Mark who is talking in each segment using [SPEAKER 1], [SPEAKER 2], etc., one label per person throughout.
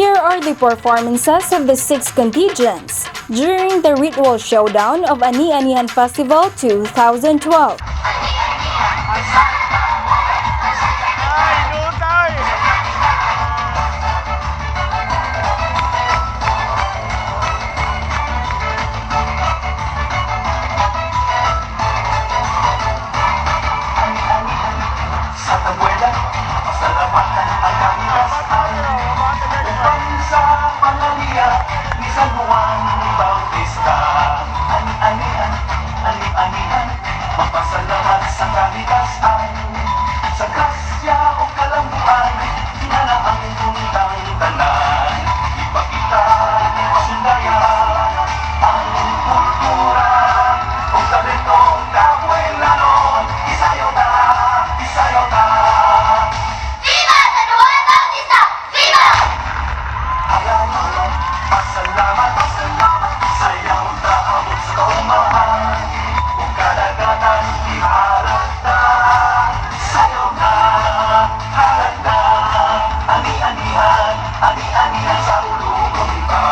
[SPEAKER 1] Here are the performances of the 6 contingents during the ritual showdown of Ani-Anihan Festival 2012.
[SPEAKER 2] Mapasalamat sa kalikasan, sa grasya o kalambuan, hinala ang puntang tanan. Ipakita ni pasundayan ang kultura o talentong kapuelanon. Isayaw ta, isayaw ta.
[SPEAKER 3] Viva San Juan Bautista! Viva!
[SPEAKER 2] Alam mo, pasalamat, pasalamat, sayaw ta abot sa kaumahan. Kung kadagatan iharap na, sayaw na, harap na. Ani-anihan, ani-anihan sa ulugong iba.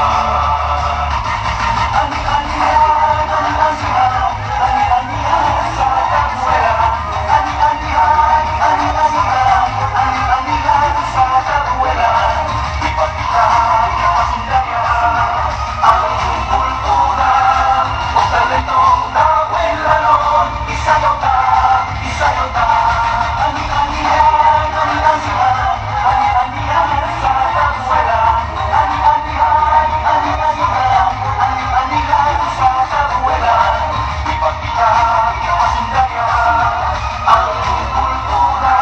[SPEAKER 2] Ani-anihan, ani-anihan, ani-anihan sa kabuela. Ani-anihan, ani-anihan, ani-anihan sa kabuela. Ipakita, ipasundayan ang kultura o talentong kapuelanon. Isayaw ta, isayaw ta. Ani-anihan, ani-anihan, ani-anihan sa kabuela. Ani-anihan, ani-anihan, ani-anihan sa kabuela. Ipakita, ipasundayan ang kultura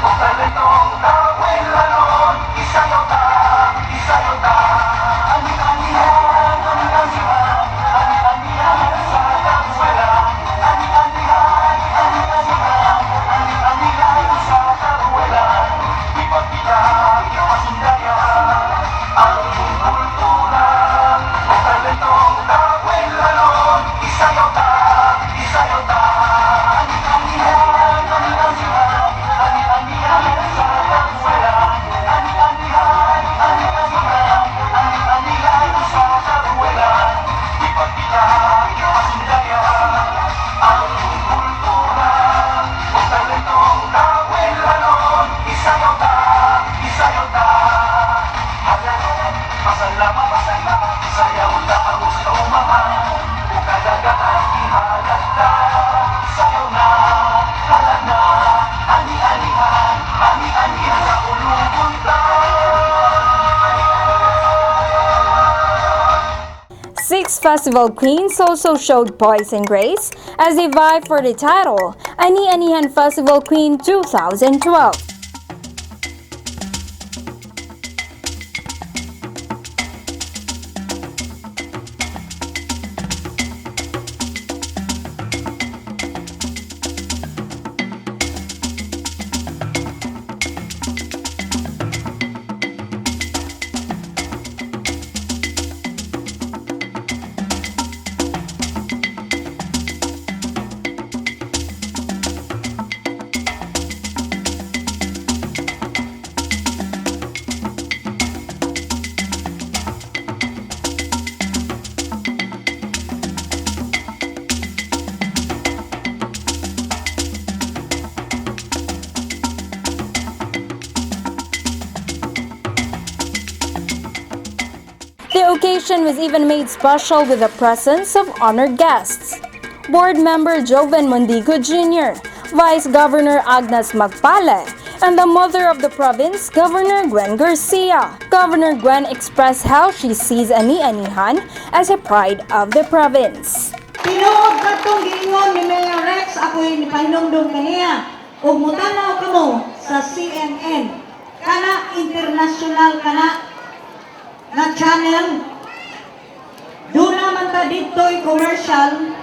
[SPEAKER 2] o talentong kapuelanon. Isayaw ta, isayaw ta. Ani-anihan, ani-anihan, ani-anihan sa kabuela. Ani-anihan, ani-anihan, ani-anihan sa kabuela. Ipakita, ipasundayan ang kultura o talentong kapuelanon. Isayaw ta, isayaw ta. Ani-anihan, ani-anihan, ani-anihan sa kabuela. Ani-anihan, ani-anihan, ani-anihan sa kabuela. Ipakita, ipasundayan ang kultura o talentong kapuelanon. Isayaw ta, isayaw ta. Halang, pasalamat, pasalamat, sayaw ta ako sa kaumahan. Kung kadagatan ihalat ta, sayaw na, halang na. Ani-anihan, ani-anihan sa ulugong ta.
[SPEAKER 1] 6 festival queens also showed poise and grace as they vied for the title Ani-Anihan Festival Queen 2012. The occasion was even made special with the presence of honored guests. Board member Joven Mondigo Jr., Vice Governor Agnes Magpale, and the mother of the province, Governor Gwen Garcia. Governor Gwen expressed how she sees Ani-Anihan as a pride of the province.
[SPEAKER 4] Tinuod katong giingon ni Mayor Rex, ako'y nipahinumdum kaniya. Ug mutanaw kamo sa CNN, kana international kana na channel. Doon naman ta dito'y commercial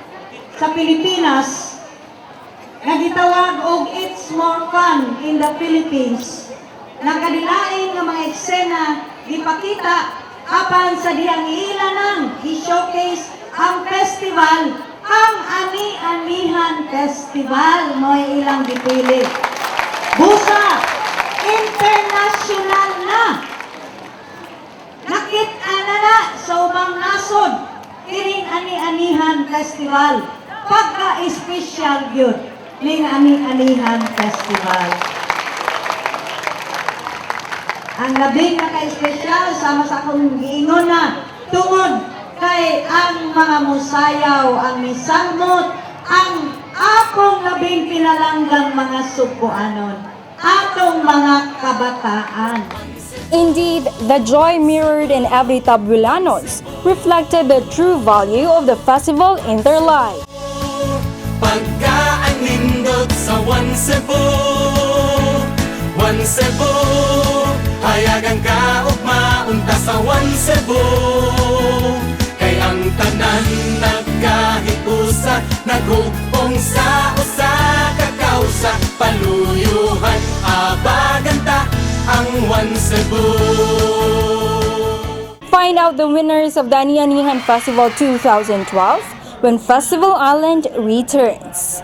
[SPEAKER 4] sa Pilipinas na gitawag og It's More Fun in the Philippines. Nakadilain nga mga eksena gipakita apan sa diyang ilanan i-showcase ang festival, ang Ani-Anihan Festival mo ilang dipili. Busa international na. kining ani-anihan festival. Pagka-espesyal yun, ning ani-anihan festival. Ang labing naka-espesyal, sama sa akong giingon na, tungod kay ang mga musayaw, ang misalmot, ang akong labing pinalanggang mga subuanon, atong mga kabataan.
[SPEAKER 1] Indeed, the joy mirrored in every Tabulanos reflected the true value of the festival in their lives.
[SPEAKER 5] Pagkaan nindot sa One Cebu, hayagan ka ug maunta sa One Cebu. Kay ang tanan nagkahiusa, naghugpong sa usa ka kausa, paluyuhan abaganta ang One Cebu.
[SPEAKER 1] Find out the winners of the Ani-Anihan Festival 2012 when Festival Island returns.